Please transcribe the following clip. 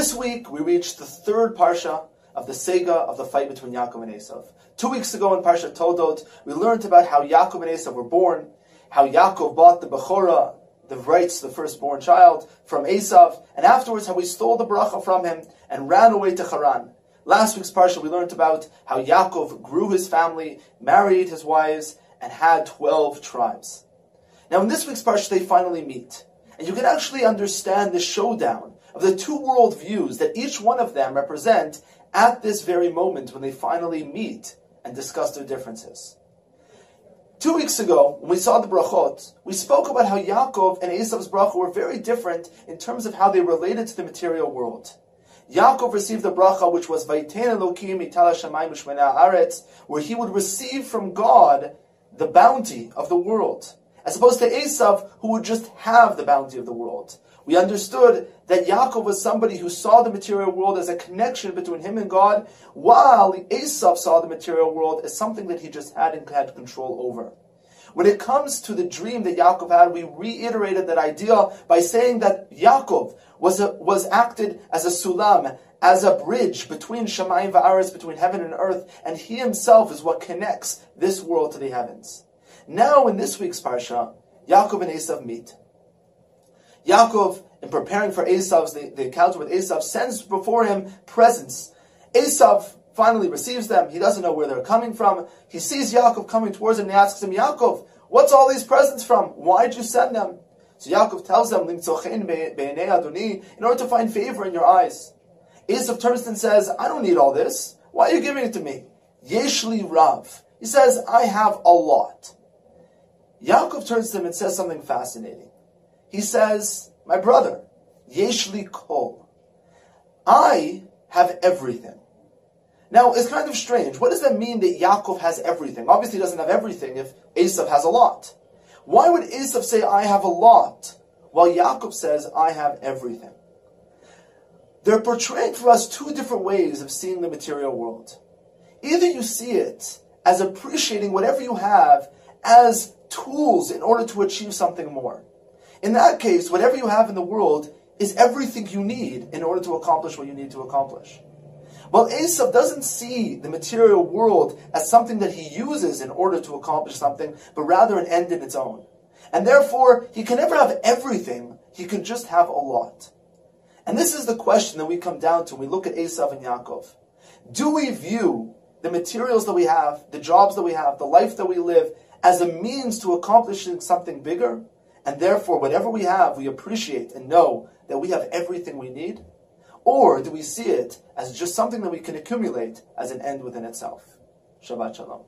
This week we reached the third parsha of the Sega of the fight between Yaakov and Esav. 2 weeks ago in Parsha Toldot, we learned about how Yaakov and Esav were born, how Yaakov bought the Bechorah, the rights to the firstborn child, from Esav, and afterwards how he stole the bracha from him and ran away to Haran. Last week's parsha we learned about how Yaakov grew his family, married his wives, and had 12 tribes. Now in this week's parsha they finally meet. And you can actually understand the showdown of the two world views that each one of them represent at this very moment when they finally meet and discuss their differences. 2 weeks ago, when we saw the brachot, we spoke about how Yaakov and Esav's bracha were very different in terms of how they related to the material world. Yaakov received the bracha which was Vayiten Elokim Itala Shamayim U'Shmena Haaretz, where he would receive from God the bounty of the world, as opposed to Esav, who would just have the bounty of the world. We understood that Yaakov was somebody who saw the material world as a connection between him and God, while Esav saw the material world as something that he just had control over. When it comes to the dream that Yaakov had, we reiterated that idea by saying that Yaakov was acted as a sulam, as a bridge between Shamayim va'aretz, between heaven and earth, and he himself is what connects this world to the heavens. Now, in this week's parsha, Yaakov and Esav meet. Yaakov, in preparing for Esav's, the encounter with Esav, sends before him presents. Esav finally receives them. He doesn't know where they're coming from. He sees Yaakov coming towards him and he asks him, Yaakov, what's all these presents from? Why'd you send them? So Yaakov tells them, in order to find favor in your eyes. Esav turns and says, I don't need all this. Why are you giving it to me? Yeshli Rav. He says, I have a lot. Yaakov turns to him and says something fascinating. He says, my brother, Yeshli Kol. I have everything. Now, it's kind of strange. What does that mean that Yaakov has everything? Obviously, he doesn't have everything if Esav has a lot. Why would Esav say, I have a lot, while Yaakov says, I have everything? They're portraying for us two different ways of seeing the material world. Either you see it as appreciating whatever you have as tools in order to achieve something more. In that case, whatever you have in the world is everything you need in order to accomplish what you need to accomplish. Well, Esav doesn't see the material world as something that he uses in order to accomplish something, but rather an end in its own. And therefore, he can never have everything, he can just have a lot. And this is the question that we come down to when we look at Esav and Yaakov. Do we view the materials that we have, the jobs that we have, the life that we live, as a means to accomplishing something bigger? And therefore, whatever we have, we appreciate and know that we have everything we need? Or do we see it as just something that we can accumulate as an end within itself? Shabbat Shalom.